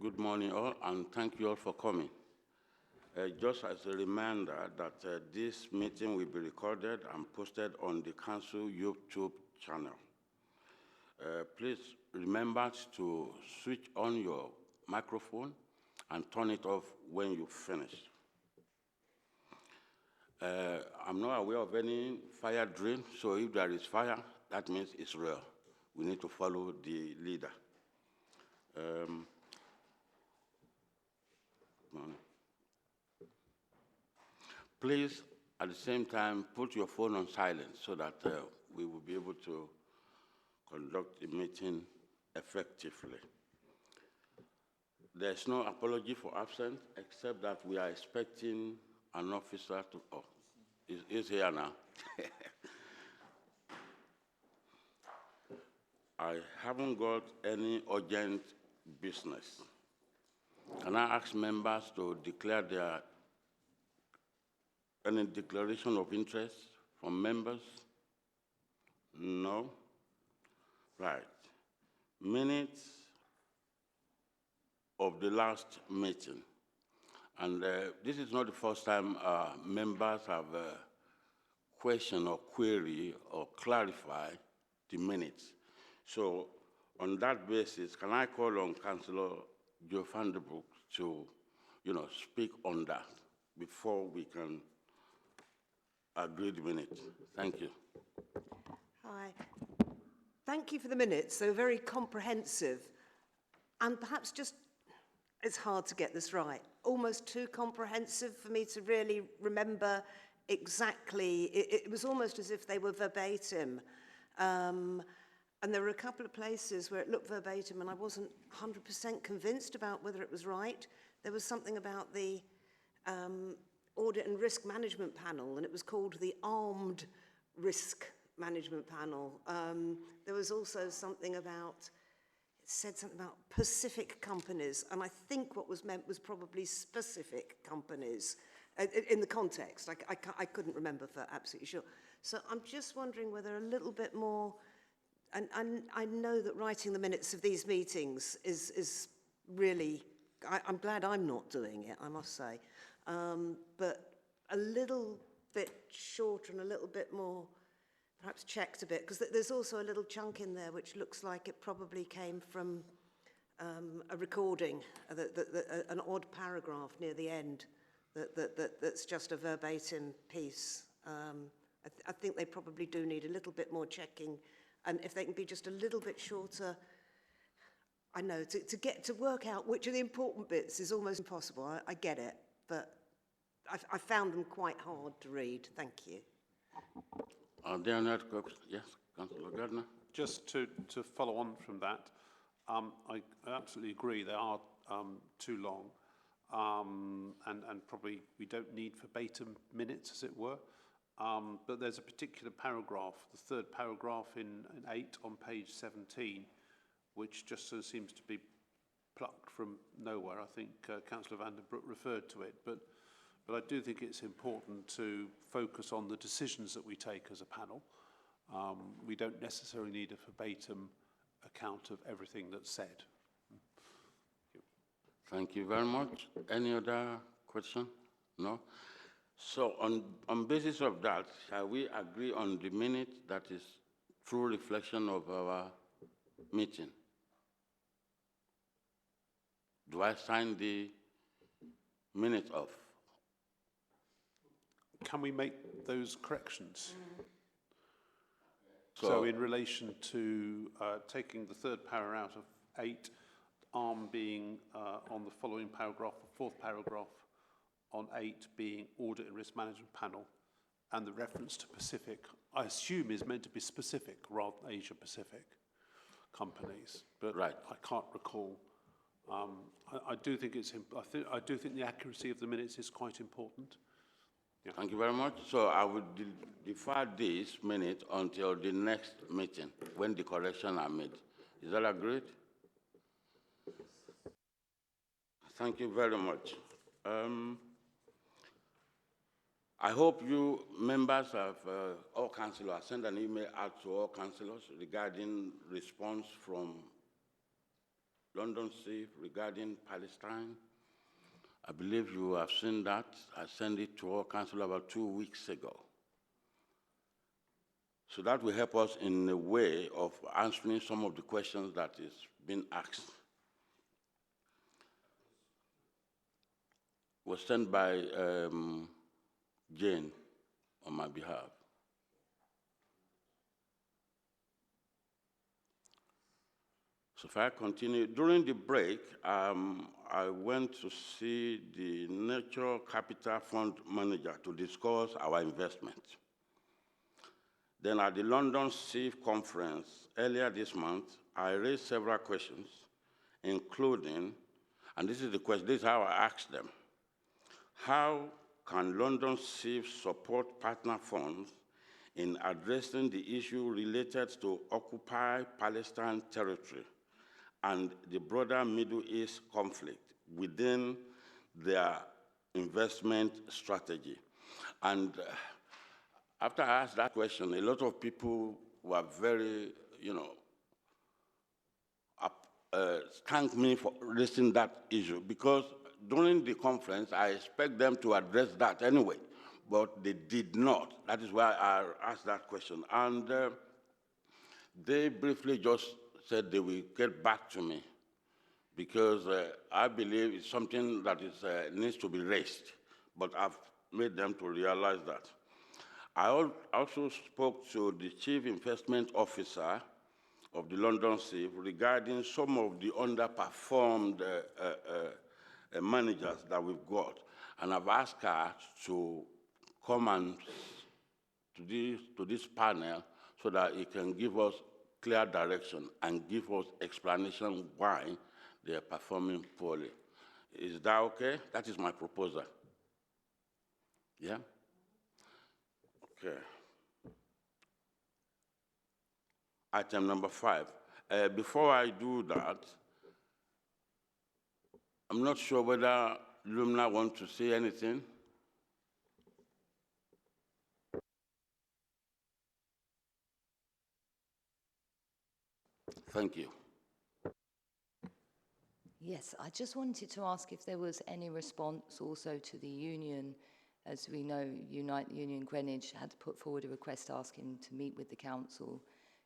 Good morning, all, and thank you all for coming. Just as a reminder that this meeting will be recorded and posted on the Council YouTube channel. Please remember to switch on your microphone and turn it off when you finish. I'm not aware of any fire drill, so if there is fire, that means it's real. We need to follow the leader. Please, at the same time, put your phone on silent so that we will be able to conduct the meeting effectively. There's no apology for absence, except that we are expecting an officer to, oh, he's here now. I haven't got any urgent business. Can I ask members to declare any declaration of interest from members? No? Right. Minutes of the last meeting. And this is not the first time members have questioned or query or clarify the minutes. So on that basis, can I call on Councillor Joe van der Broek to, speak on that before we can agree the minutes? Thank you. Hi. Thank you for the minutes. They were very comprehensive and perhaps just, it's hard to get this right, almost too comprehensive for me to really remember exactly. It was almost as if they were verbatim. And there were a couple of places where it looked verbatim and I wasn't 100% convinced about whether it was right. There was something about the Audit and Risk Management Panel, and it was called the Armed Risk Management Panel. There was also something about, it said something about Pacific companies, and I think what was meant was probably specific companies in the context. I couldn't remember for absolutely sure. So I'm just wondering whether a little bit more. And I know that writing the minutes of these meetings is really, I'm glad I'm not doing it, I must say. But a little bit shorter and a little bit more, perhaps checked a bit, because there's also a little chunk in there which looks like it probably came from a recording, an odd paragraph near the end that's just a verbatim piece. I think they probably do need a little bit more checking. And if they can be just a little bit shorter, I know, to work out which are the important bits is almost impossible. I get it, but I found them quite hard to read. Thank you. Are there any other questions? Yes, Councillor Gardner. Just to follow on from that, I absolutely agree they are too long, and probably we don't need verbatim minutes, as it were. But there's a particular paragraph, the third paragraph in 8 on page 17, which just sort of seems to be plucked from nowhere. I think Councillor van der Broek referred to it, but I do think it's important to focus on the decisions that we take as a panel. We don't necessarily need a verbatim account of everything that's said. Thank you very much. Any other question? No? So on basis of that, shall we agree on the minute that is true reflection of our meeting? Do I sign the minute off? Can we make those corrections? So in relation to taking the third para out of 8, arm being on the following paragraph, the fourth paragraph, on 8 being Audit and Risk Management Panel, and the reference to Pacific, I assume is meant to be specific rather than Asia-Pacific companies, but right. I can't recall. I do think I do think the accuracy of the minutes is quite important. Yeah. Thank you very much. So I would defer this minute until the next meeting when the corrections are made. Is that agreed? Thank you very much. I hope you members of all councillors send an email out to all councillors regarding response from London Chief regarding Palestine. I believe you have seen that. I sent it to our council about 2 weeks ago. So that will help us in a way of answering some of the questions that is being asked. Was sent by Jane on my behalf. So if I continue, during the break, I went to see the Nature Capital Fund manager to discuss our investment. Then at the London CIF conference earlier this month, I raised several questions, including, and this is the question, this is how I asked them, how can London CIF support partner funds in addressing the issue related to occupied Palestine territory and the broader Middle East conflict within their investment strategy? And after I asked that question, a lot of people were very, thanked me for raising that issue, because during the conference, I expect them to address that anyway, but they did not. That is why I asked that question. And they briefly just said they will get back to me, because I believe it's something that is, needs to be raised, but I've made them to realize that. I also spoke to the Chief Investment Officer of the London CIF regarding some of the underperformed managers that we've got, and I've asked her to come and to this panel so that it can give us clear direction and give us explanation why they are performing poorly. Is that okay? That is my proposal. Yeah? Okay. Item number 5. Before I do that, I'm not sure whether Lumna wants to say anything. Thank you. Yes, I just wanted to ask if there was any response also to the union. As we know, Unite Union Greenwich had put forward a request asking to meet with the council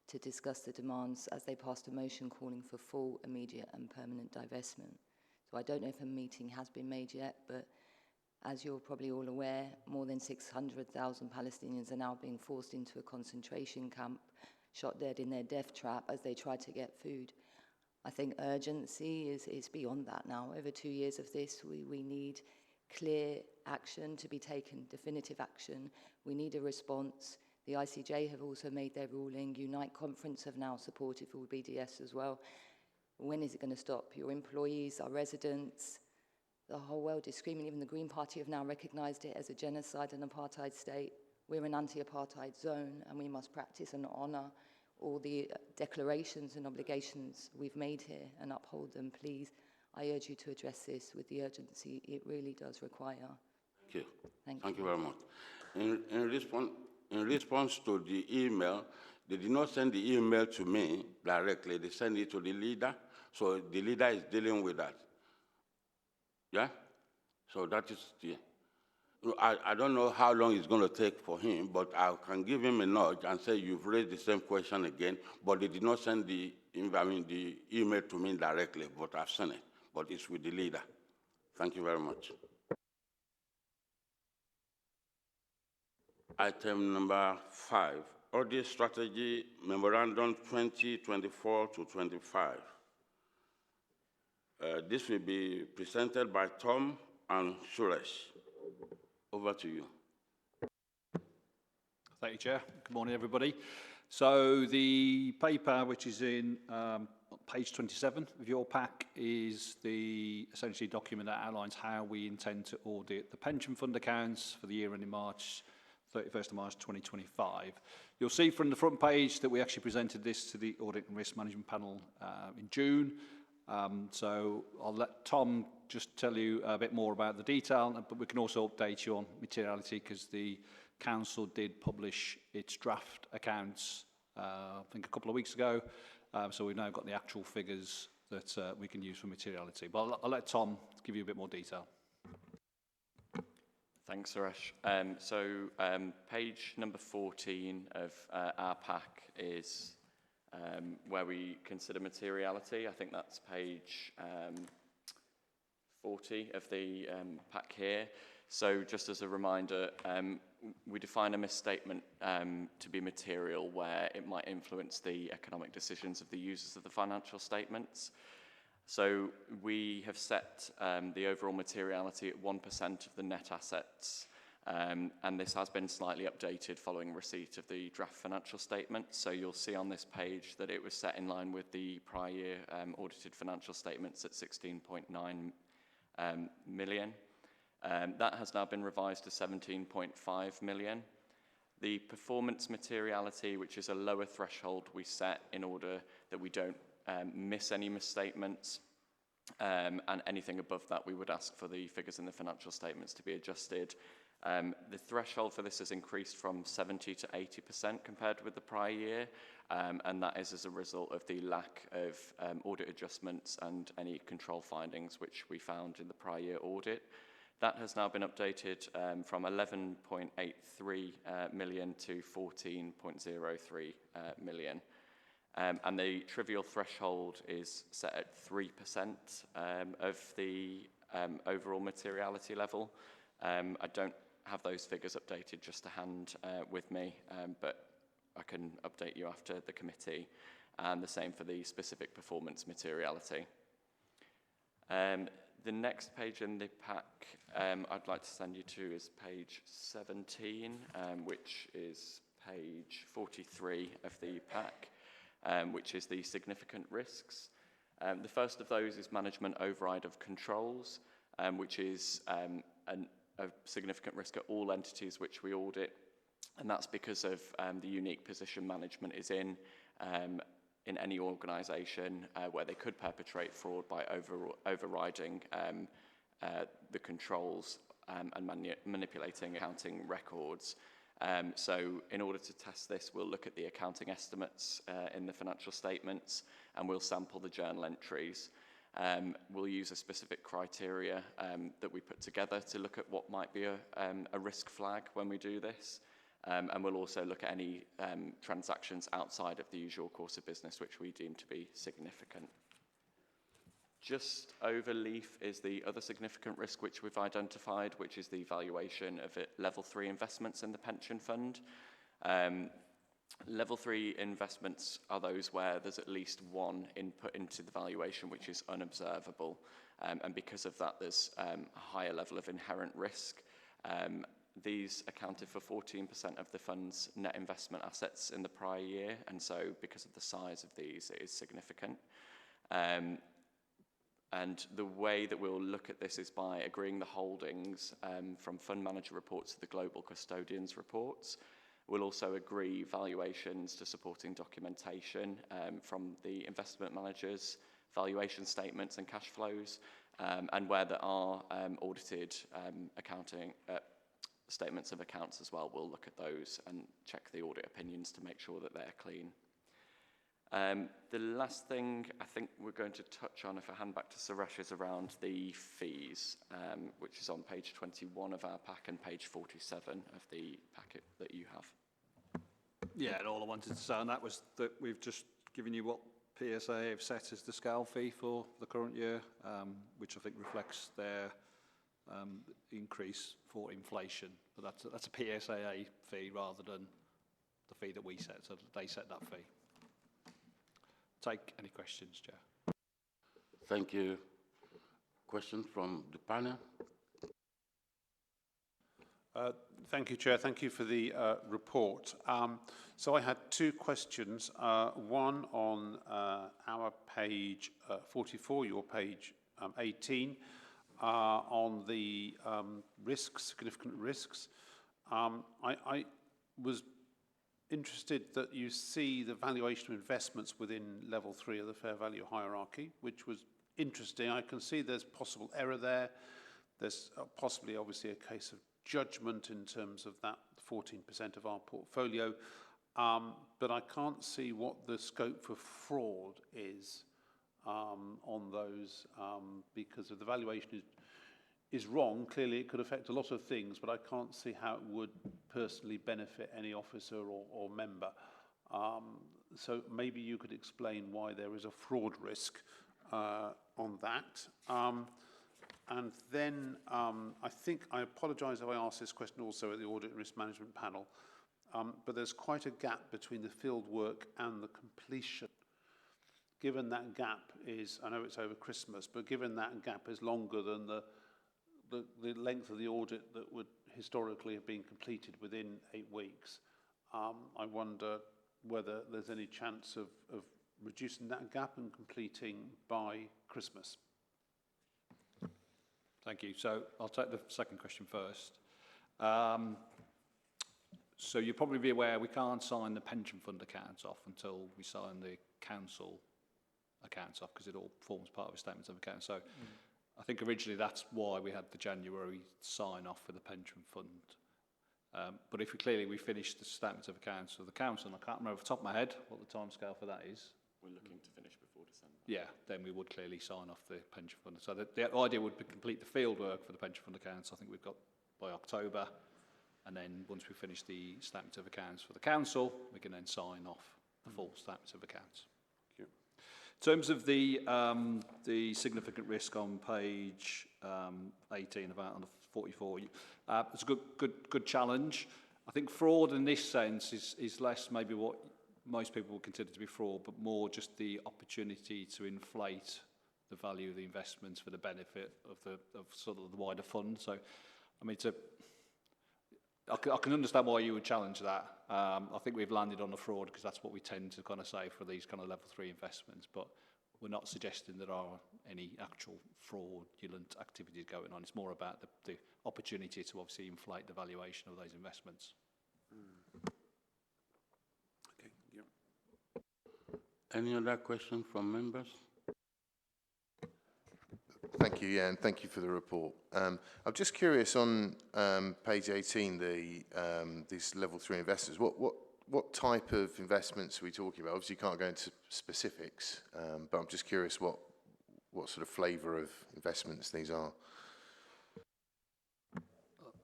to discuss the demands as they passed a motion calling for full, immediate and permanent divestment. So I don't know if a meeting has been made yet, but as you're probably all aware, more than 600,000 Palestinians are now being forced into a concentration camp, shot dead in their death trap as they try to get food. I think urgency is beyond that now. Over 2 years of this, we need clear action to be taken, definitive action. We need a response. The ICJ have also made their ruling. Unite Conference have now supported full BDS as well. When is it going to stop? Your employees, our residents, the whole world is screaming. Even the Green Party have now recognized it as a genocide and apartheid state. We're an anti-apartheid zone, and we must practice and honor all the declarations and obligations we've made here and uphold them. Please, I urge you to address this with the urgency it really does require. Thank you. Thank you Very much. In response to the email, they did not send the email to me directly. They sent it to the leader. So the leader is dealing with that. Yeah? So that is the... I don't know how long it's going to take for him, but I can give him a nudge and say, you've raised the same question again, but they did not send the email to me directly, but I've sent it. But it's with the leader. Thank you very much. Item number 5, Audit Strategy Memorandum 2024 to 25. This will be presented by Tom and Suresh. Over to you. Thank you, Chair. Good morning, everybody. So the paper, which is in page 27 of your pack, is the essentially document that outlines how we intend to audit the pension fund accounts for the year ending March 31st of March 2025. You'll see from the front page that we actually presented this to the Audit and Risk Management Panel in June. So I'll let Tom just tell you a bit more about the detail, but we can also update you on materiality because the council did publish its draft accounts, I think a couple of weeks ago. So we've now got the actual figures that we can use for materiality. But I'll let Tom give you a bit more detail. Thanks, Suresh. Page number 14 of our pack is where we consider materiality. I think that's page 40 of the pack here. So just as a reminder, we define a misstatement to be material where it might influence the economic decisions of the users of the financial statements. So we have set the overall materiality at 1% of the net assets, and this has been slightly updated following receipt of the draft financial statements. So you'll see on this page that it was set in line with the prior year audited financial statements at 16.9 million. That has now been revised to 17.5 million. The performance materiality, which is a lower threshold we set in order that we don't miss any misstatements, and anything above that we would ask for the figures in the financial statements to be adjusted. The threshold for this has increased from 70 to 80% compared with the prior year, and that is as a result of the lack of audit adjustments and any control findings which we found in the prior year audit. That has now been updated from 11.83 million to 14.03 million. And the trivial threshold is set at 3% of the overall materiality level. I don't have those figures updated just to hand with me, but I can update you after the committee, and the same for the specific performance materiality. The next page in the pack I'd like to send you to is page 17, which is page 43 of the pack, which is the significant risks. The first of those is management override of controls, which is a significant risk at all entities which we audit, and that's because of the unique position management is in any organisation where they could perpetrate fraud by overriding the controls and manipulating accounting records. So in order to test this, we'll look at the accounting estimates in the financial statements, and we'll sample the journal entries. We'll use a specific criteria that we put together to look at what might be a risk flag when we do this. And we'll also look at any transactions outside of the usual course of business which we deem to be significant. Just over leaf is the other significant risk which we've identified, which is the valuation of level 3 investments in the pension fund. Level 3 investments are those where there's at least one input into the valuation which is unobservable, and because of that there's a higher level of inherent risk. These accounted for 14% of the fund's net investment assets in the prior year, and so because of the size of these, it is significant. And the way that we'll look at this is by agreeing the holdings from fund manager reports to the global custodians reports. We'll also agree valuations to supporting documentation from the investment managers, valuation statements and cash flows, and where there are audited accounting statements of accounts as well, we'll look at those and check the audit opinions to make sure that they're clean. The last thing I think we're going to touch on, if I hand back to Suresh, is around the fees, which is on page 21 of our pack and page 47 of the packet that you have. Yeah, and all I wanted to say on that was that we've just given you what PSA have set as the scale fee for the current year, which I think reflects their increase for inflation. But that's a PSAA fee rather than the fee that we set, so they set that fee. Take any questions, Chair. Thank you. Questions from the panel? Thank you, Chair. Thank you for the report. So I had two questions. One on our page 44, your page 18, on the risks, significant risks. I was interested that you see the valuation of investments within level 3 of the fair value hierarchy, which was interesting. I can see there's possible error there. There's possibly, obviously, a case of judgment in terms of that 14% of our portfolio, but I can't see what the scope for fraud is on those because if the valuation is wrong, clearly it could affect a lot of things, but I can't see how it would personally benefit any officer or member. So maybe you could explain why there is a fraud risk on that. And then I think, I apologise if I asked this question also at the Audit and Risk Management panel, but there's quite a gap between the field work and the completion. Given that gap is, I know it's over Christmas, but given that gap is longer than the length of the audit that would historically have been completed within 8 weeks, I wonder whether there's any chance of reducing that gap and completing by Christmas. Thank you. So I'll take the second question first. So you'll probably be aware we can't sign the pension fund accounts off until we sign the council accounts off, because it all forms part of a statement of accounts. So I think originally that's why we had the January sign off for the pension fund. But if we finish the statement of accounts of the council, and I can't remember off the top of my head what the timescale for that is. We're looking to finish before December. Yeah, then we would clearly sign off the pension fund. So the idea would be complete the field work for the pension fund accounts. I think we've got by October, and then once we finish the statement of accounts for the council, we can then sign off the full statement of accounts. Thank you. In terms of the significant risk on page 18, about on the 44, it's a good challenge. I think fraud in this sense is less maybe what most people would consider to be fraud, but more just the opportunity to inflate the value of the investments for the benefit of sort of the wider fund. So, I mean, I can understand why you would challenge that. I think we've landed on the fraud because that's what we tend to kind of say for these kind of level 3 investments, but we're not suggesting there are any actual fraudulent activities going on. It's more about the opportunity to obviously inflate the valuation of those investments. Okay, yeah. Any other questions from members? Thank you, yeah, and thank you for the report. I'm just curious on page 18, these level 3 investors. What type of investments are we talking about? Obviously, you can't go into specifics, but I'm just curious what sort of flavour of investments these are.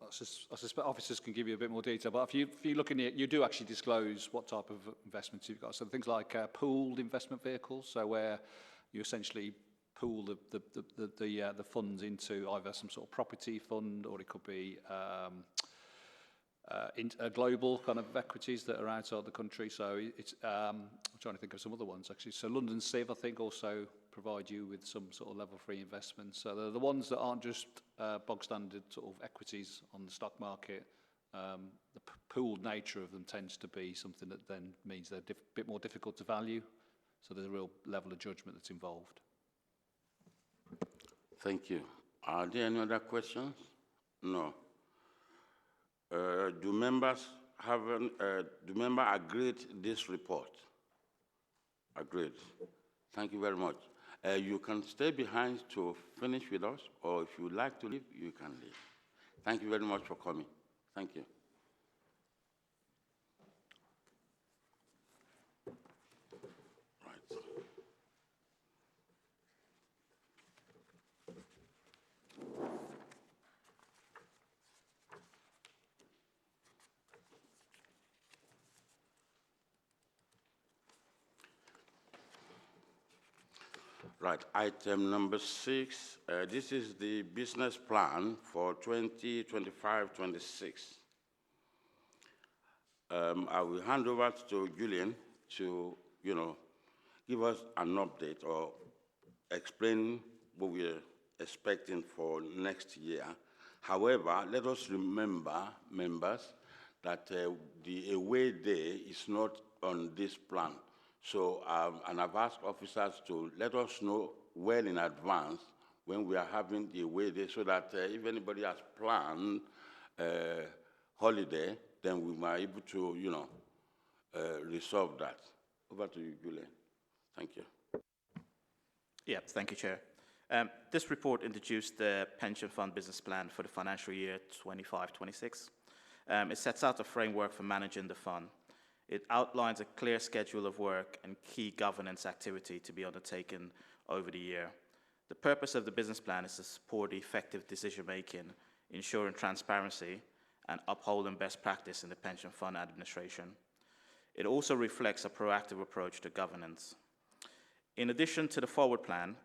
I suspect officers can give you a bit more detail, but if you look in it, you do actually disclose what type of investments you've got. So things like pooled investment vehicles, so where you essentially pool the funds into either some sort of property fund, or it could be global kind of equities that are outside the country. So it's I'm trying to think of some other ones actually. So London Civ, I think, also provide you with some sort of level 3 investments. So they're the ones that aren't just bog standard sort of equities on the stock market. The pooled nature of them tends to be something that then means they're a bit more difficult to value. So there's a real level of judgment that's involved. Thank you. Are there any other questions? No. Do members agree to this report? Agreed. Thank you very much. You can stay behind to finish with us, or if you would like to leave, you can leave. Thank you very much for coming. Thank you. Right. Right, item number 6. This is the business plan for 2025-26. I will hand over to Julian to, give us an update or explain what we're expecting for next year. However, let us remember, members, that the away day is not on this plan. So, and I've asked officers to let us know well in advance when we are having the away day, so that if anybody has planned holiday, then we might be able to, resolve that. Over to you, Julian. Thank you. Yeah, thank you, Chair. This report introduced the pension fund business plan for the financial year 25-26. It sets out a framework for managing the fund. It outlines a clear schedule of work and key governance activity to be undertaken over the year. The purpose of the business plan is to support effective decision-making, ensuring transparency, and upholding best practice in the pension fund administration. It also reflects a proactive approach to governance. In addition to the forward plan,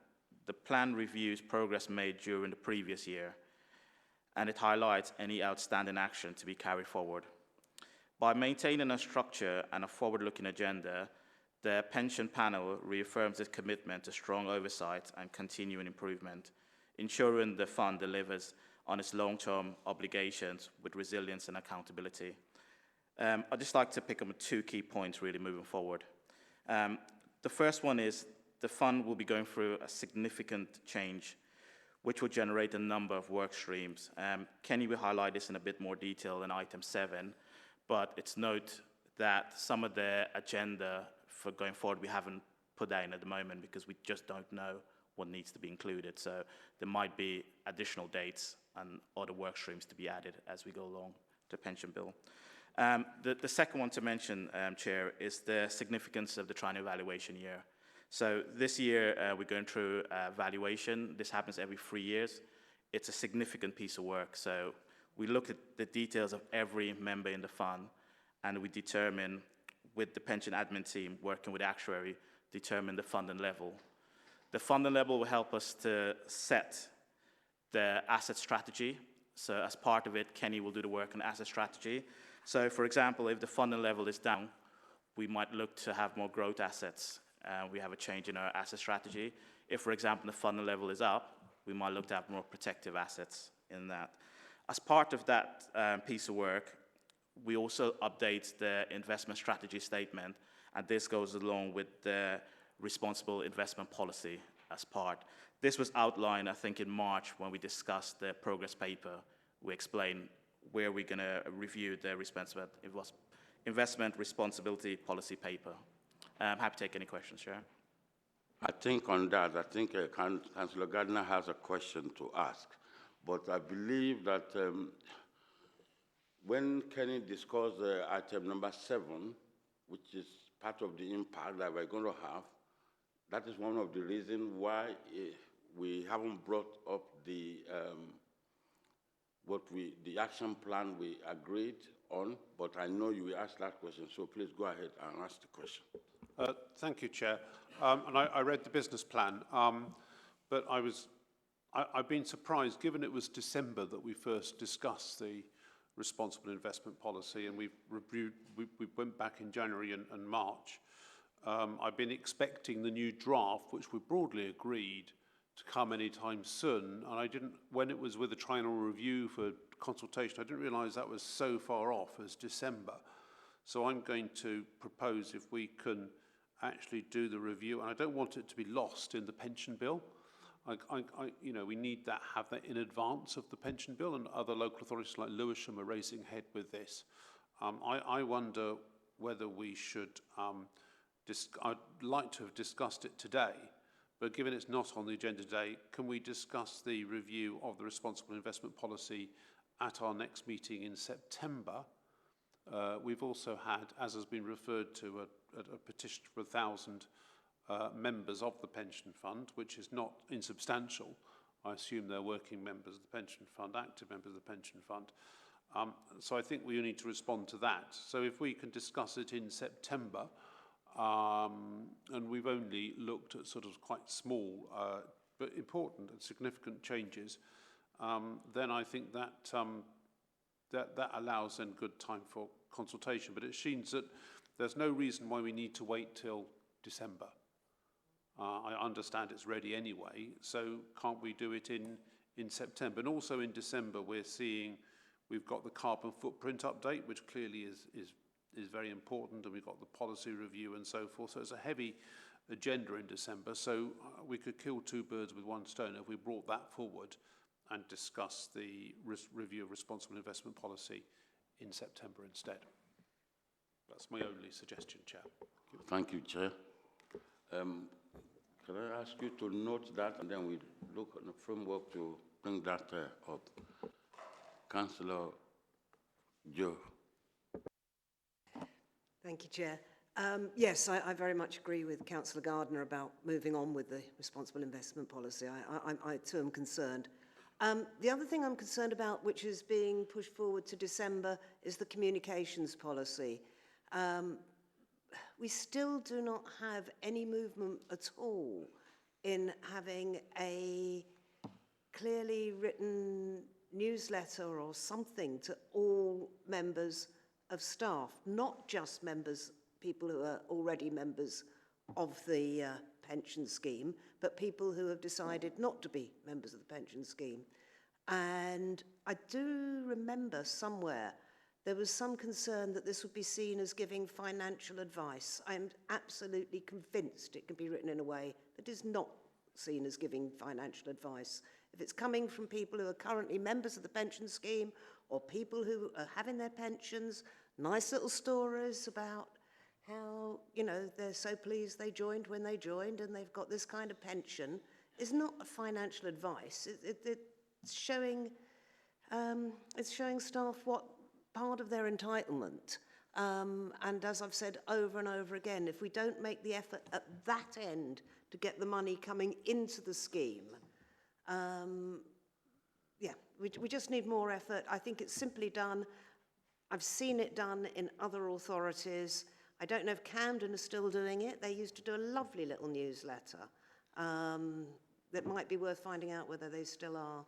the plan reviews progress made during the previous year, and it highlights any outstanding action to be carried forward. By maintaining a structure and a forward-looking agenda, the pension panel reaffirms its commitment to strong oversight and continuing improvement, ensuring the fund delivers on its long-term obligations with resilience and accountability. I'd just like to pick up on 2 key points really moving forward. The first one is the fund will be going through a significant change which will generate a number of work streams. Kenny will highlight this in a bit more detail in item 7, but it's note that some of the agenda for going forward we haven't put that in at the moment because we just don't know what needs to be included. So there might be additional dates and other work streams to be added as we go along the pension bill. The second one to mention, Chair, is the significance of the triennial evaluation year. So this year, we're going through valuation. This happens every 3 years. It's a significant piece of work. So we look at the details of every member in the fund, and we determine, with the pension admin team, working with the actuary, determine the funding level. The funding level will help us to set the asset strategy. So as part of it, Kenny will do the work on asset strategy. So for example, if the funding level is down, we might look to have more growth assets. We have a change in our asset strategy. If, for example, the funding level is up, we might look to have more protective assets in that. As part of that piece of work, we also update the investment strategy statement, and this goes along with the responsible investment policy as part. This was outlined, I think, in March when we discussed the progress paper. We explained where we're going to review the investment responsibility policy paper. I'm happy to take any questions, Chair. I think on that, Councillor Gardner has a question to ask. But I believe that when Kenny discussed item number 7, which is part of the impact that we're going to have, that is one of the reasons why we haven't brought up the action plan we agreed on. But I know you will ask that question, so please go ahead and ask the question. Thank you, Chair. And I read the business plan, but I've been surprised, given it was December that we first discussed the responsible investment policy, and we went back in January and March. I've been expecting the new draft, which we broadly agreed, to come anytime soon, and I didn't. When it was with the triennial review for consultation, I didn't realise that was so far off as December. So I'm going to propose if we can actually do the review, and I don't want it to be lost in the pension bill. We need have that in advance of the pension bill, and other local authorities like Lewisham are racing ahead with this. I wonder whether we should. I'd like to have discussed it today, but given it's not on the agenda today, can we discuss the review of the responsible investment policy at our next meeting in September? We've also had, as has been referred to, a petition for 1,000 members of the pension fund, which is not insubstantial. I assume they're working members of the pension fund, active members of the pension fund. So I think we need to respond to that. So if we can discuss it in September, and we've only looked at sort of quite small but important and significant changes, then I think that that allows then good time for consultation. But it seems that there's no reason why we need to wait till December. I understand it's ready anyway, so can't we do it in September? And also in December, we've got the carbon footprint update, which clearly is very important, and we've got the policy review and so forth. So it's a heavy agenda in December, so we could kill 2 birds with 1 stone if we brought that forward and discuss the review of responsible investment policy in September instead. That's my only suggestion, Chair. Thank you, Chair. Can I ask you to note that, and then we look at the framework to bring that up? Councillor Joe. Thank you, Chair. Yes, I very much agree with Councillor Gardner about moving on with the responsible investment policy. I too am concerned. The other thing I'm concerned about, which is being pushed forward to December, is the communications policy. We still do not have any movement at all in having a clearly written newsletter or something to all members of staff, not just people who are already members of the pension scheme, but people who have decided not to be members of the pension scheme. And I do remember somewhere there was some concern that this would be seen as giving financial advice. I am absolutely convinced it can be written in a way that is not seen as giving financial advice. If it's coming from people who are currently members of the pension scheme or people who are having their pensions, nice little stories about how, you know, they're so pleased they joined when they joined and they've got this kind of pension, is not a financial advice. It's showing staff what part of their entitlement. And as I've said over and over again, if we don't make the effort at that end to get the money coming into the scheme, we just need more effort. I think it's simply done. I've seen it done in other authorities. I don't know if Camden are still doing it. They used to do a lovely little newsletter that might be worth finding out whether they still are.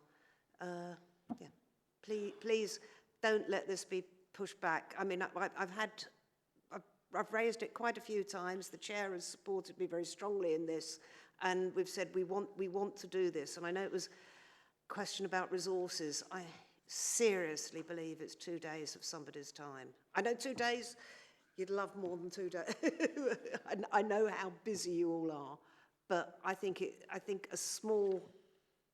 Please don't let this be pushed back. I mean, I've raised it quite a few times. The chair has supported me very strongly in this, and we've said we want to do this. And I know it was a question about resources. I seriously believe it's 2 days of somebody's time. I know 2 days, you'd love more than 2 days. I know how busy you all are, but I think a small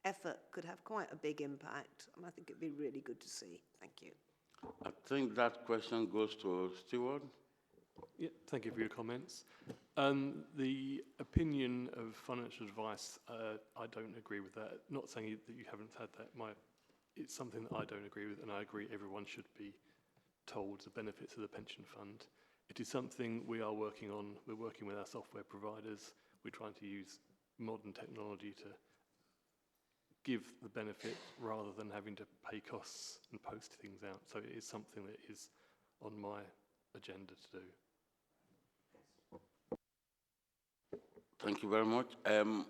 effort could have quite a big impact, and I think it'd be really good to see. Thank you. I think that question goes to Stewart. Yeah, thank you for your comments. The opinion of financial advice, I don't agree with that. Not saying that you haven't had that. It's something that I don't agree with, and I agree everyone should be told the benefits of the pension fund. It is something we are working on. We're working with our software providers. We're trying to use modern technology to give the benefit rather than having to pay costs and post things out. So it is something that is on my agenda to do. Thank you very much. Are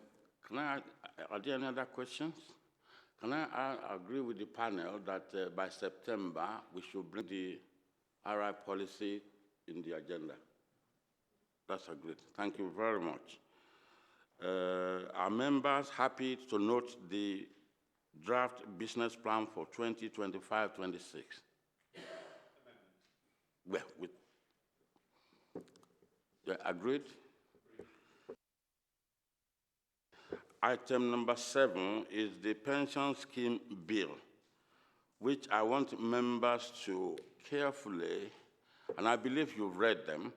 there any other questions? Can I agree with the panel that by September we should bring the RI policy in the agenda? That's agreed. Thank you very much. Are members happy to note the draft business plan for 2025-26? Well, agreed? Item number 7 is the pension scheme bill, which I want members to carefully, and I believe you've read them,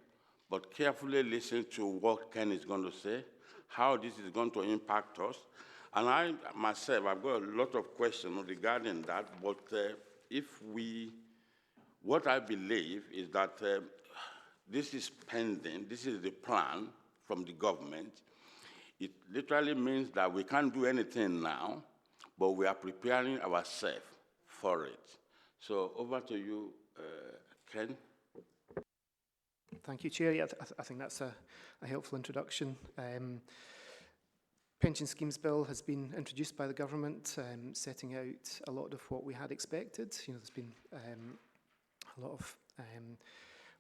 but carefully listen to what Ken is going to say, how this is going to impact us. And I, myself, I've got a lot of questions regarding that, but what I believe is that this is pending, this is the plan from the government. It literally means that we can't do anything now, but we are preparing ourselves for it. So over to you, Ken. Thank you, Chair. Yeah, I think that's a helpful introduction. Pension Schemes Bill has been introduced by the government, setting out a lot of what we had expected. You know, there's been a lot of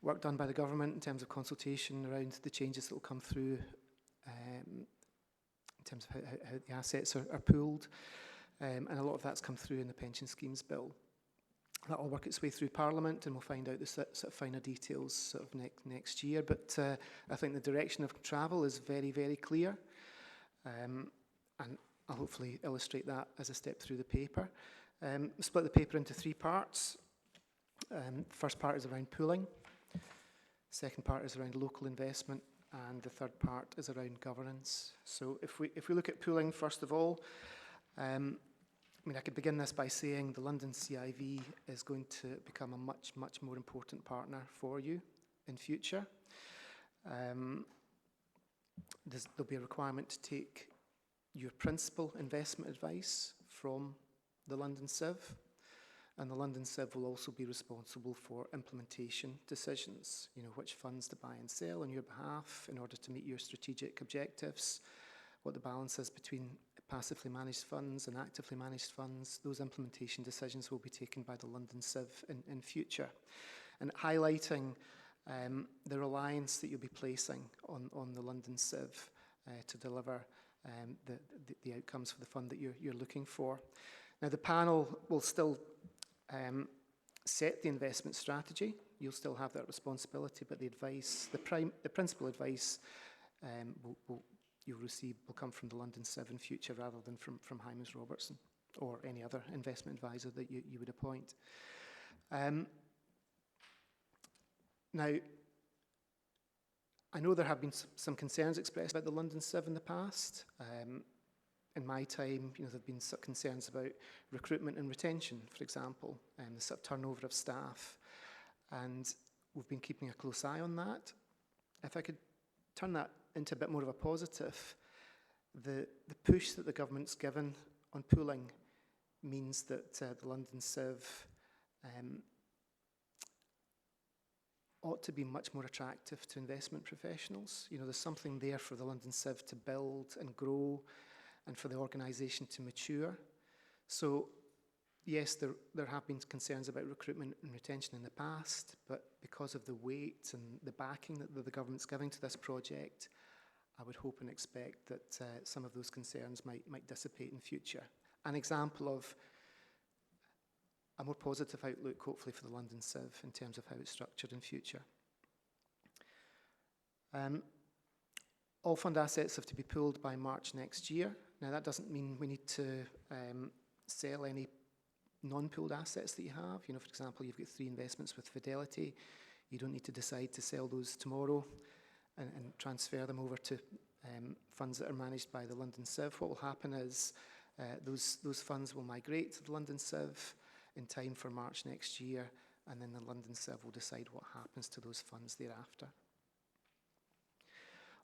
work done by the government in terms of consultation around the changes that will come through in terms of how the assets are pooled, and a lot of that's come through in the Pension Schemes Bill. That will work its way through Parliament, and we'll find out the sort of finer details sort of next year. But I think the direction of travel is very, very clear, and I'll hopefully illustrate that as I step through the paper. Split the paper into 3 parts. First part is around pooling. Second part is around local investment, and the third part is around governance. So if we look at pooling first of all, I mean, I could begin this by saying the London CIV is going to become a much more important partner for you. in future. There'll be a requirement to take your principal investment advice from the London Civ, and the London Civ will also be responsible for implementation decisions, which funds to buy and sell on your behalf in order to meet your strategic objectives, what the balance is between passively managed funds and actively managed funds. Those implementation decisions will be taken by the London Civ in future. And highlighting the reliance that you'll be placing on the London Civ to deliver the outcomes for the fund that you're looking for. Now, the panel will still set the investment strategy. You'll still have that responsibility, but the advice, the principal advice you'll receive will come from the London Civ in future rather than from Hymas Robertson or any other investment advisor that you would appoint. Now, I know there have been some concerns expressed about the London Civ in the past. In my time, there have been some concerns about recruitment and retention, for example, and the sort of turnover of staff. And we've been keeping a close eye on that. If I could turn that into a bit more of a positive, the push that the government's given on pooling means that the London Civ ought to be much more attractive to investment professionals. There's something there for the London Civ to build and grow and for the organisation to mature. So, yes, there have been concerns about recruitment and retention in the past, but because of the weight and the backing that the government's giving to this project, I would hope and expect that some of those concerns might dissipate in future. An example of a more positive outlook, hopefully, for the London Civ in terms of how it's structured in future. All fund assets have to be pooled by March next year. Now, that doesn't mean we need to sell any non-pooled assets that you have. For example, you've got 3 investments with Fidelity. You don't need to decide to sell those tomorrow and transfer them over to funds that are managed by the London Civ. What will happen is those funds will migrate to the London Civ in time for March next year, and then the London Civ will decide what happens to those funds thereafter.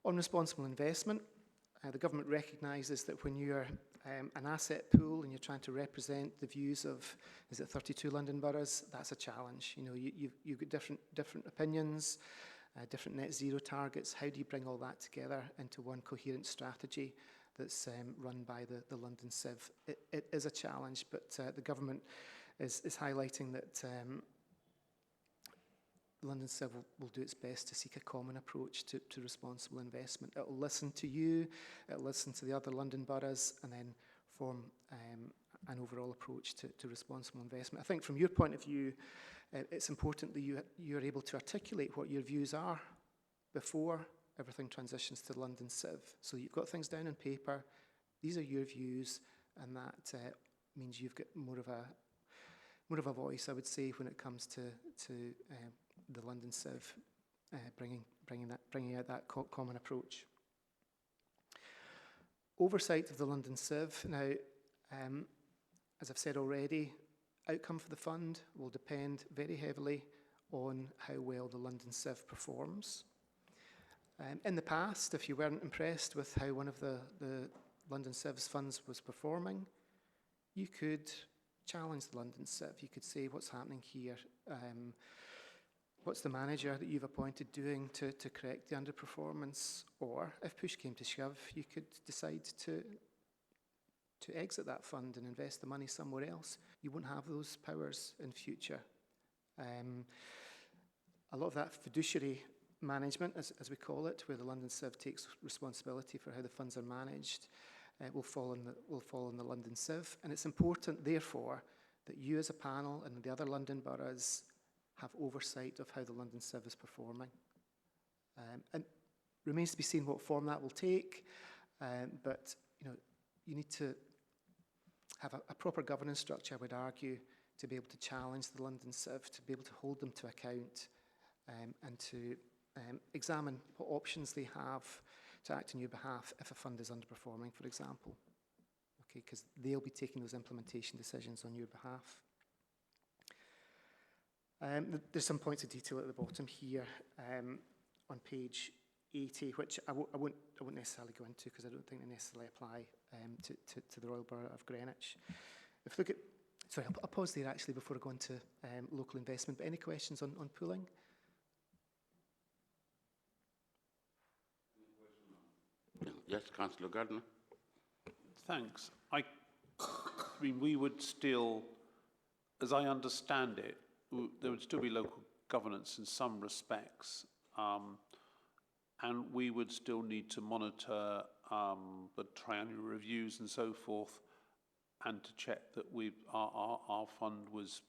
On responsible investment, the government recognises that when you're an asset pool and you're trying to represent the views of, 32 London boroughs, that's a challenge. You've got different opinions, different net zero targets. How do you bring all that together into one coherent strategy that's run by the London Civ? It is a challenge, but the government is highlighting that the London Civ will do its best to seek a common approach to responsible investment. It will listen to you, it will listen to the other London boroughs, and then form an overall approach to responsible investment. I think from your point of view, it's important that you're able to articulate what your views are before everything transitions to the London Civ. So you've got things down on paper, these are your views, and that means you've got more of a voice, I would say, when it comes to the London Civ bringing out that common approach. Oversight of the London Civ. Now, as I've said already, outcome for the fund will depend very heavily on how well the London Civ performs. In the past, if you weren't impressed with how one of the London Civ's funds was performing, you could challenge the London Civ. You could say, what's happening here? What's the manager that you've appointed doing to correct the underperformance? Or if push came to shove, you could decide to exit that fund and invest the money somewhere else. You won't have those powers in future. A lot of that fiduciary management, as we call it, where the London Civ takes responsibility for how the funds are managed, will fall on the London Civ. And it's important, therefore, that you as a panel and the other London boroughs have oversight of how the London Civ is performing. And remains to be seen what form that will take, but you need to have a proper governance structure, I would argue, to be able to challenge the London Civ, to be able to hold them to account, and to examine what options they have to act on your behalf if a fund is underperforming, for example. Okay, because they'll be taking those implementation decisions on your behalf. There's some points of detail at the bottom here on page 80, which I won't necessarily go into because I don't think they necessarily apply to the Royal Borough of Greenwich. If we look at, sorry, I'll pause there actually before I go into local investment, but any questions on pooling? Yes, Councillor Gardner. Thanks. I mean, we would still, as I understand it, there would still be local governance in some respects, and we would still need to monitor the triennial reviews and so forth, and to check that our fund was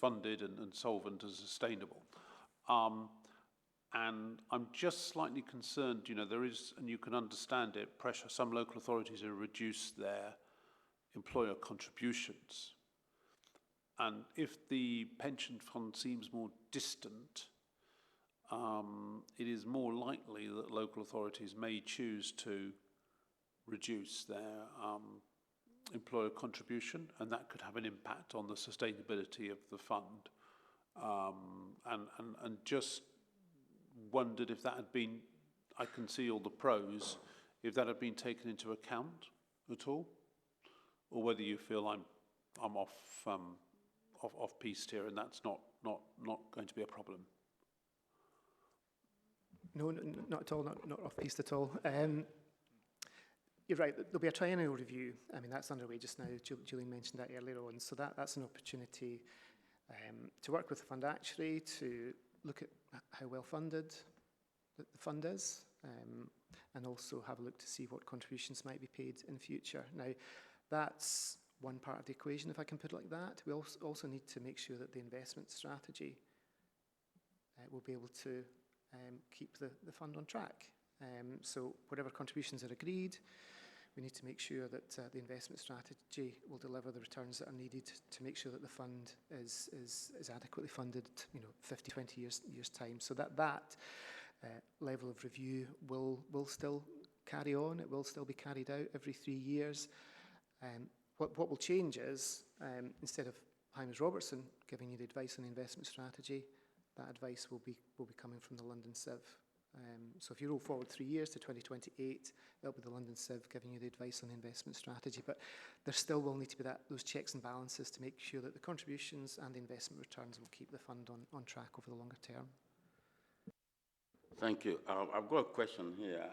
funded and solvent and sustainable. And I'm just slightly concerned, you know, there is, and you can understand it, pressure. Some local authorities have reduced their employer contributions. And if the pension fund seems more distant, it is more likely that local authorities may choose to reduce their employer contribution, and that could have an impact on the sustainability of the fund. And just wondered if that had been, I can see all the pros, if that had been taken into account at all, or whether you feel I'm off piste here and that's not going to be a problem. No, not at all, not off piste at all. You're right, there'll be a triennial review. I mean, that's underway just now. Julian mentioned that earlier on. So that's an opportunity to work with the fund actuary, to look at how well funded the fund is, and also have a look to see what contributions might be paid in future. Now, that's one part of the equation, if I can put it like that. We also need to make sure that the investment strategy will be able to keep the fund on track. So whatever contributions are agreed, we need to make sure that the investment strategy will deliver the returns that are needed to make sure that the fund is adequately funded, you know, 50, 20 years time. So that level of review will still carry on. It will still be carried out every 3 years. What will change is, instead of Hymes Robertson giving you the advice on the investment strategy, that advice will be coming from the London Civ. So if you roll forward 3 years to 2028, it'll be the London Civ giving you the advice on the investment strategy. But there still will need to be those checks and balances to make sure that the contributions and the investment returns will keep the fund on track over the longer term. Thank you. I've got a question here.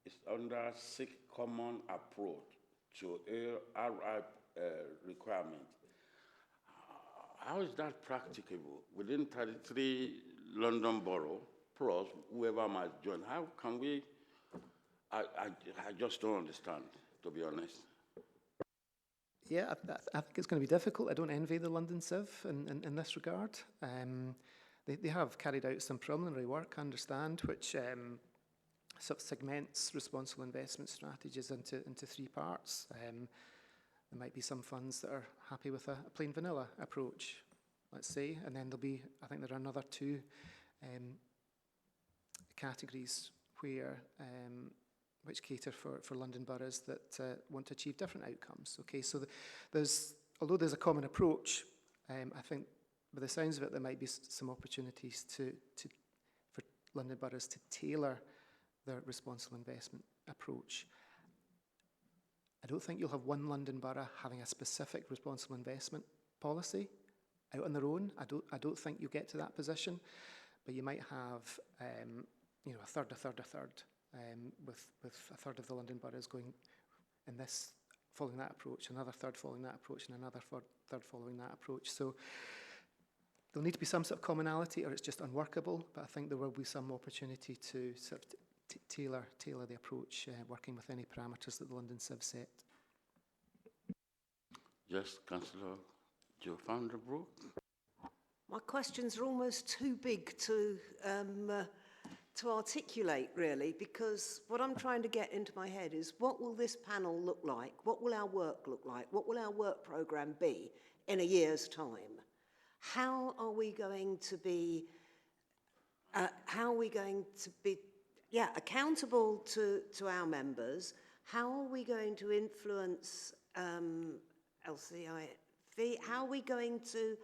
It's under SIC common approach to RI requirement. How is that practicable? Within 33 London Borough, plus whoever might join, how can we, I just don't understand, to be honest. Yeah, I think it's going to be difficult. I don't envy the London Civ in this regard. They have carried out some preliminary work, I understand, which sort of segments responsible investment strategies into 3 parts. There might be some funds that are happy with a plain vanilla approach, let's say, and then there'll be, I think there are another 2 categories where which cater for London boroughs that want to achieve different outcomes. Okay, so although there's a common approach, I think by the sounds of it, there might be some opportunities for London boroughs to tailor their responsible investment approach. I don't think you'll have one London borough having a specific responsible investment policy out on their own. I don't think you'll get to that position, but you might have you know, a third, with a third of the London boroughs going in this, following that approach, another third following that approach, and another third following that approach. So there'll need to be some sort of commonality, or it's just unworkable, but I think there will be some opportunity to sort of tailor the approach, working with any parameters that the London Civ set. Yes, Councillor Joe Vanderbroek. My questions are almost too big to articulate, really, because what I'm trying to get into my head is, what will this panel look like? What will our work look like? What will our work programme be in a year's time? How are we going to be accountable to our members? How are we going to influence LCI fee? How are we going to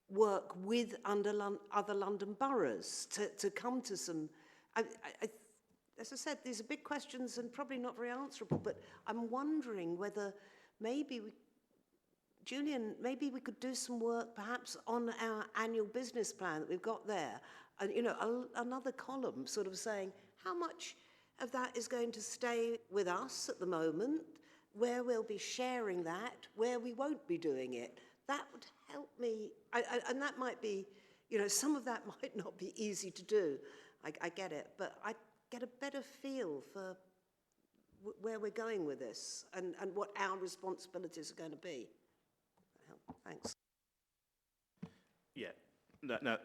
work with other London boroughs to come to some... as I said, these are big questions and probably not very answerable, but I'm wondering whether maybe Julian, maybe we could do some work perhaps on our annual business plan that we've got there. And, you know, another column sort of saying how much of that is going to stay with us at the moment, where we'll be sharing that, where we won't be doing it. That would help me. And that might be, you know, some of that might not be easy to do. I get it. But I get a better feel for where we're going with this and what our responsibilities are going to be. Thanks. Yeah,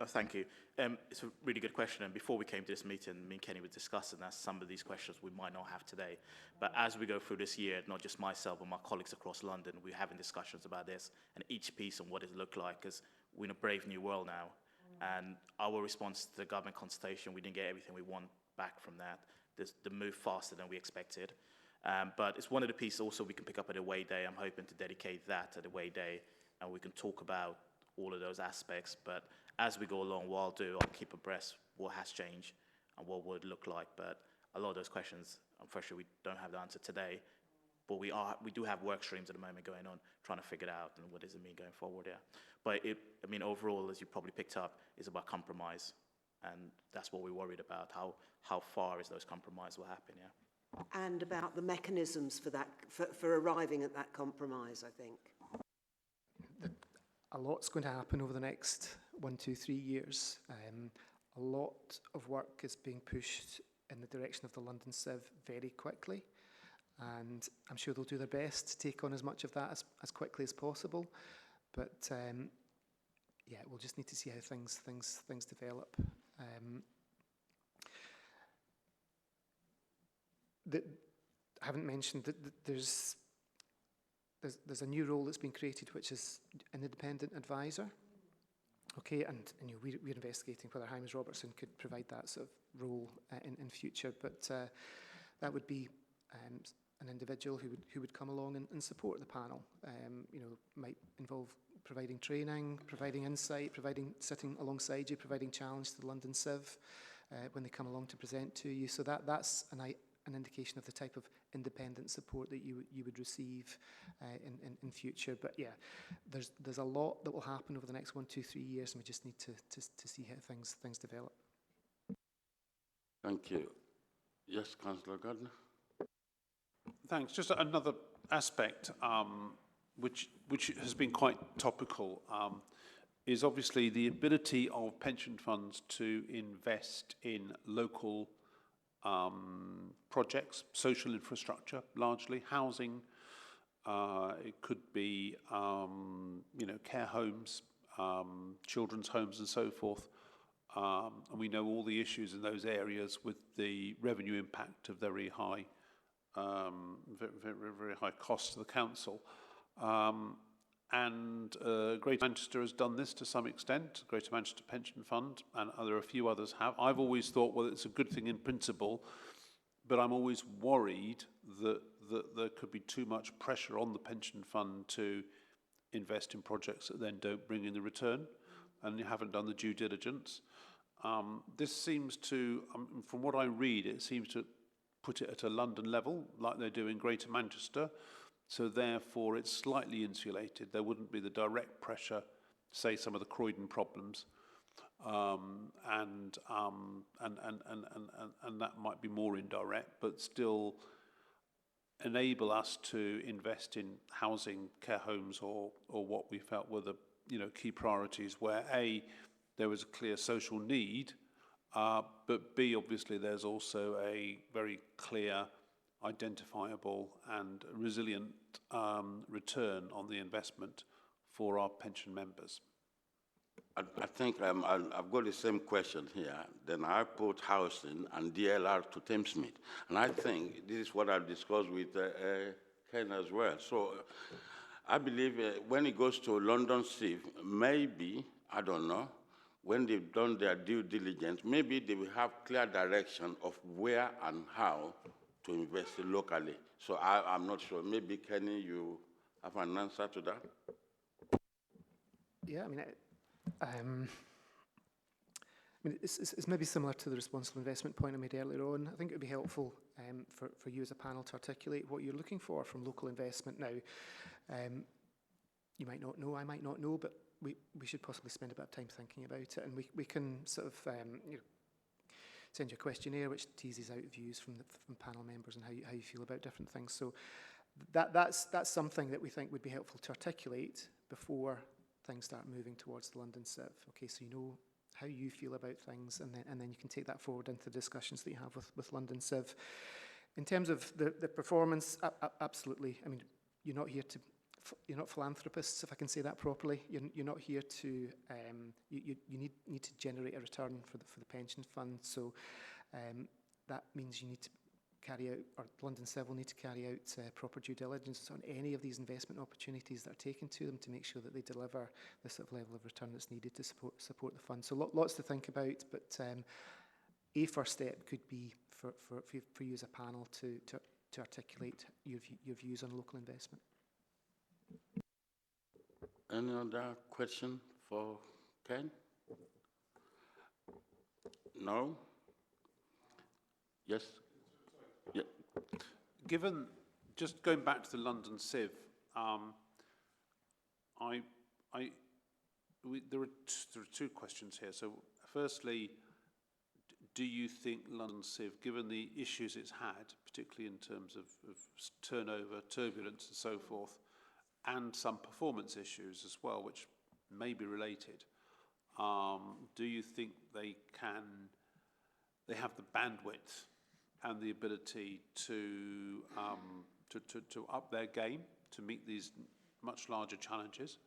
thank you. It's a really good question. And before we came to this meeting, me and Kenny were discussing that some of these questions we might not have today. But as we go through this year, not just myself, but my colleagues across London, we're having discussions about this and each piece and what it look like, because we're in a brave new world now. And our response to the government consultation, we didn't get everything we want back from that. The move faster than we expected. But it's one of the pieces also we can pick up at Away Day. I'm hoping to dedicate that at Away Day, and we can talk about all of those aspects. But as we go along, what I'll do, I'll keep abreast what has changed and what would look like. But a lot of those questions, unfortunately, we don't have the answer today. But we do have work streams at the moment going on, trying to figure it out and what does it mean going forward, yeah. But I mean, overall, as you probably picked up, it's about compromise. And that's what we're worried about, how far is those compromise will happen, yeah. And about the mechanisms for that, for arriving at that compromise, I think. A lot's going to happen over the next 1, 2, 3 years. A lot of work is being pushed in the direction of the London Civ very quickly, and I'm sure they'll do their best to take on as much of that as quickly as possible. But yeah, we'll just need to see how things develop. I haven't mentioned that there's a new role that's been created, which is an independent advisor. Okay, and you know, we're investigating whether Hymes Robertson could provide that sort of role in future, but that would be an individual who would come along and support the panel. You know, might involve providing training, providing insight, sitting alongside you, providing challenge to the London Civ when they come along to present to you. So that's an indication of the type of independent support that you would receive in future. But yeah, there's a lot that will happen over the next 1, 2, 3 years, and we just need to see how things develop. Thank you. Yes, Councillor Gardner. Thanks. Just another aspect which has been quite topical is obviously the ability of pension funds to invest in local projects, social infrastructure, largely housing. It could be, you know, care homes, children's homes, and so forth. And we know all the issues in those areas with the revenue impact of very high, very high costs to the council. And Greater Manchester has done this to some extent, Greater Manchester Pension Fund, and a few others have. I've always thought, well, it's a good thing in principle, but I'm always worried that there could be too much pressure on the pension fund to invest in projects that then don't bring in the return, and you haven't done the due diligence. This seems to, from what I read, it seems to put it at a London level, like they do in Greater Manchester. So therefore, it's slightly insulated. There wouldn't be the direct pressure, say some of the Croydon problems, and that might be more indirect, but still enable us to invest in housing, care homes, or what we felt were the key priorities, where A, there was a clear social need, but B, obviously there's also a very clear, identifiable and resilient return on the investment for our pension members. I think I've got the same question here. Then I put housing and DLR to Thamesmead. And I think this is what I've discussed with Ken as well. So I believe when it goes to London Civ, maybe, I don't know, when they've done their due diligence, maybe they will have clear direction of where and how to invest locally. So I'm not sure. Maybe, Kenny, you have an answer to that? Yeah, I mean, it's maybe similar to the responsible investment point I made earlier on. I think it would be helpful for you as a panel to articulate what you're looking for from local investment now. You might not know, I might not know, but we should possibly spend a bit of time thinking about it, and we can sort of send you a questionnaire which teases out views from panel members and how you feel about different things. So that's something that we think would be helpful to articulate before things start moving towards the London Civ. Okay, so you know how you feel about things, and then you can take that forward into the discussions that you have with London Civ. In terms of the performance, absolutely. I mean, you're not philanthropists, if I can say that properly. You're not here to. You need to generate a return for the pension fund. So that means you need to carry out, or London Civ will need to carry out proper due diligence on any of these investment opportunities that are taken to them to make sure that they deliver the sort of level of return that's needed to support the fund. So lots to think about, but a first step could be for you as a panel to articulate your views on local investment. Any other question for Ken? No? Yes? Yeah. Given, just going back to the London Civ, there are two questions here. So firstly, do you think London Civ, given the issues it's had, particularly in terms of turnover, turbulence and so forth, and some performance issues as well, which may be related, do you think they have the bandwidth and the ability to up their game to meet these much larger challenges?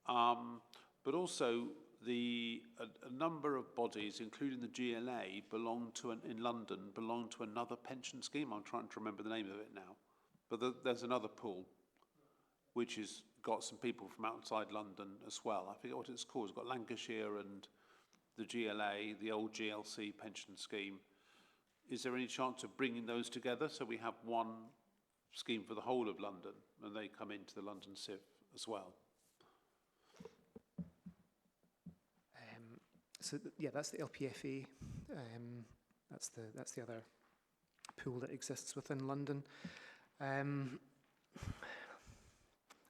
But also, a number of bodies, including the GLA, in London belong to another pension scheme. I'm trying to remember the name of it now, but there's another pool which has got some people from outside London as well. I forget what it's called. It's got Lancashire and the GLA, the old GLC pension scheme. Is there any chance of bringing those together so we have one scheme for the whole of London and they come into the London Civ as well? That's the LPFA. That's the other pool that exists within London. I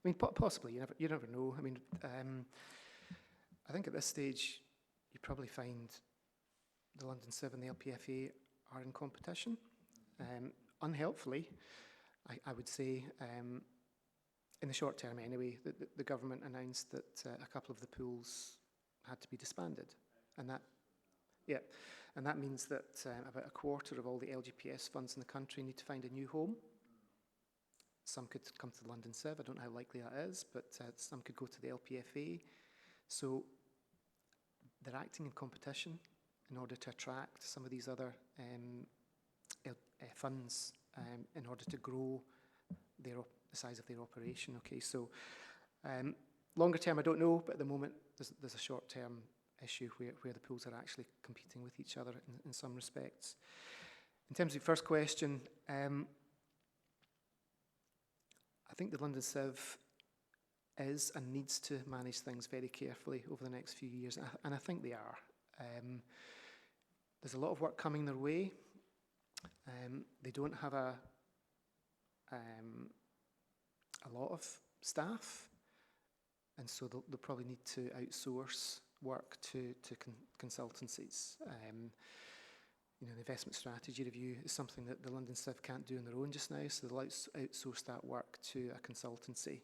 mean, possibly. You never know. I mean, I think at this stage, you probably find the London Civ and the LPFA are in competition. Unhelpfully, I would say, in the short term anyway, the government announced that a couple of the pools had to be disbanded. And that means that about a quarter of all the LGPS funds in the country need to find a new home. Some could come to the London Civ. I don't know how likely that is, but some could go to the LPFA. So they're acting in competition in order to attract some of these other funds in order to grow the size of their operation. Okay, so longer term, I don't know, but at the moment, there's a short-term issue where the pools are actually competing with each other in some respects. In terms of your first question, I think the London Civ is and needs to manage things very carefully over the next few years, and I think they are. There's a lot of work coming their way. They don't have a lot of staff, and so they'll probably need to outsource work to consultancies. The investment strategy review is something that the London Civ can't do on their own just now, so they'll outsource that work to a consultancy.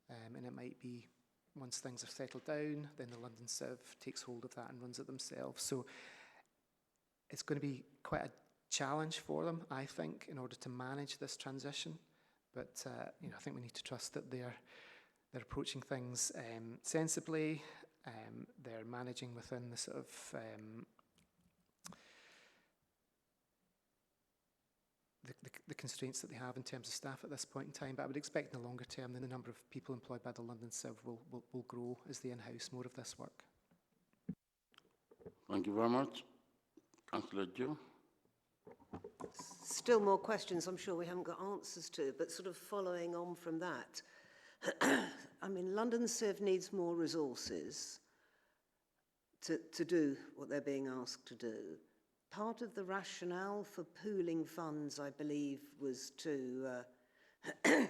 And it might be, once things are settled down, then the London Civ takes hold of that and runs it themselves. So it's going to be quite a challenge for them, I think, in order to manage this transition. But I think we need to trust that they're approaching things sensibly. They're managing within the sort of the constraints that they have in terms of staff at this point in time. But I would expect in the longer term that the number of people employed by the London Civ will grow as they in-house more of this work. Thank you very much. Councillor Joe. Still more questions I'm sure we haven't got answers to, but sort of following on from that, I mean, London Civ needs more resources to do what they're being asked to do. Part of the rationale for pooling funds, I believe, was to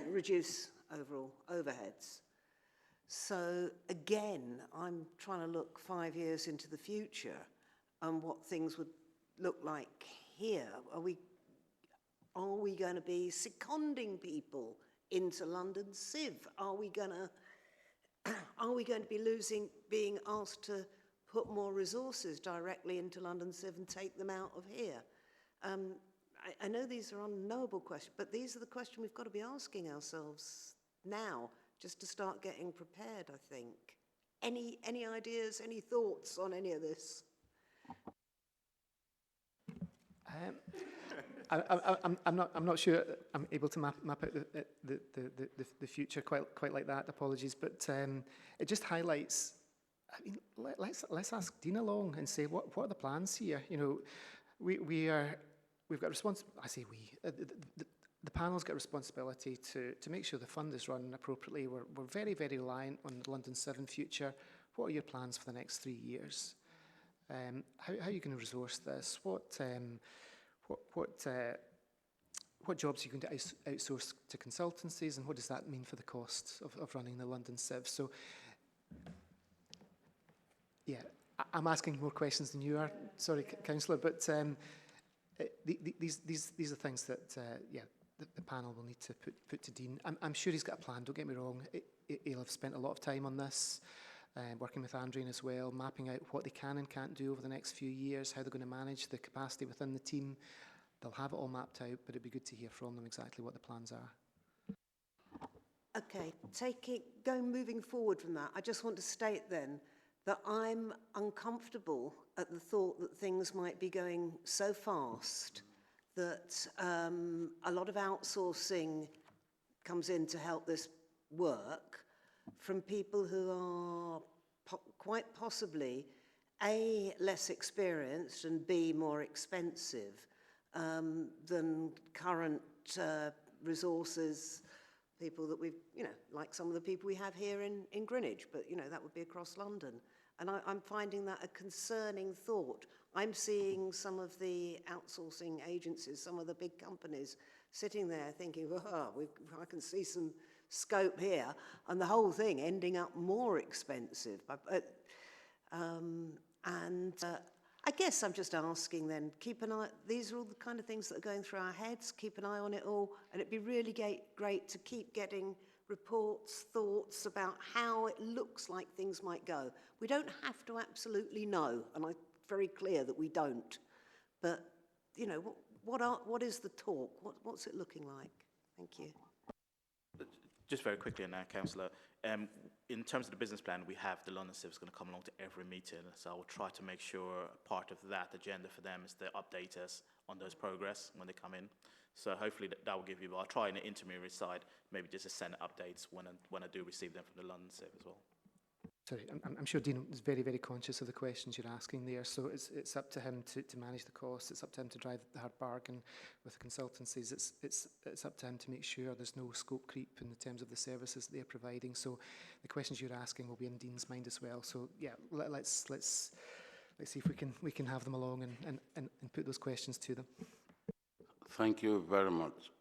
reduce overall overheads. So again, I'm trying to look 5 years into the future and what things would look like here. Are we going to be seconding people into London Civ? Are we going to be being asked to put more resources directly into London Civ and take them out of here? I know these are unknowable questions, but these are the questions we've got to be asking ourselves now, just to start getting prepared, I think. Any ideas, any thoughts on any of this? I'm not sure I'm able to map out the future quite like that. Apologies, but it just highlights. I mean, let's ask Dean along and say what are the plans here. You know, we've got the panel's got a responsibility to make sure the fund is run appropriately. We're very, very reliant on the London Civ future. What are your plans for the next 3 years? How are you going to resource this? What jobs are you going to outsource to consultancies, and what does that mean for the costs of running the London Civ? So, yeah, I'm asking more questions than you are. Sorry, Councillor, but these are things that, the panel will need to put to Dean. I'm sure he's got a plan, don't get me wrong. He'll have spent a lot of time on this, working with Andrian as well, mapping out what they can and can't do over the next few years, how they're going to manage the capacity within the team. They'll have it all mapped out, but it'd be good to hear from them exactly what the plans are. Okay, moving forward from that, I just want to state then that I'm uncomfortable at the thought that things might be going so fast that a lot of outsourcing comes in to help this work from people who are quite possibly A, less experienced, and B, more expensive than current resources, people that we've, like some of the people we have here in Greenwich, but, that would be across London. And I'm finding that a concerning thought. I'm seeing some of the outsourcing agencies, some of the big companies sitting there thinking, I can see some scope here, and the whole thing ending up more expensive. I guess I'm just asking then, keep an eye, these are all the kind of things that are going through our heads, keep an eye on it all, and it'd be really great to keep getting reports, thoughts about how it looks like things might go. We don't have to absolutely know, and I'm very clear that we don't, but, what is the talk? What's it looking like? Thank you. Just very quickly on that, Councillor. In terms of the business plan, we have the London Civ is going to come along to every meeting, so I will try to make sure part of that agenda for them is to update us on those progress when they come in. So hopefully that will give you, I'll try in the intermediary side, maybe just to send updates when I do receive them from the London Civ as well. Sorry, I'm sure Dean is very, very conscious of the questions you're asking there, so it's up to him to manage the costs, it's up to him to drive the hard bargain with the consultancies, it's up to him to make sure there's no scope creep in terms of the services they're providing, so the questions you're asking will be in Dean's mind as well, so yeah, let's see if we can have them along and put those questions to them. Thank you very much.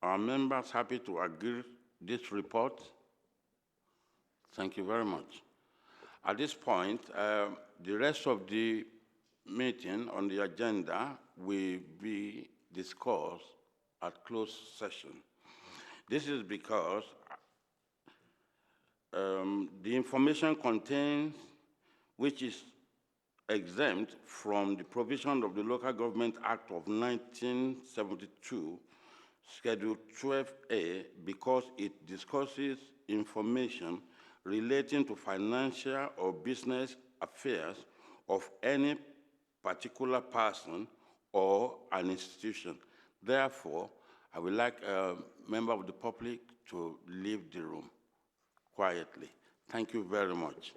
Are members happy to agree this report? Thank you very much. At this point, the rest of the meeting on the agenda will be discussed at closed session. This is because the information contained, which is exempt from the provision of the Local Government Act of 1972, Schedule 12A, because it discusses information relating to financial or business affairs of any particular person or an institution. Therefore, I would like a member of the public to leave the room quietly. Thank you very much.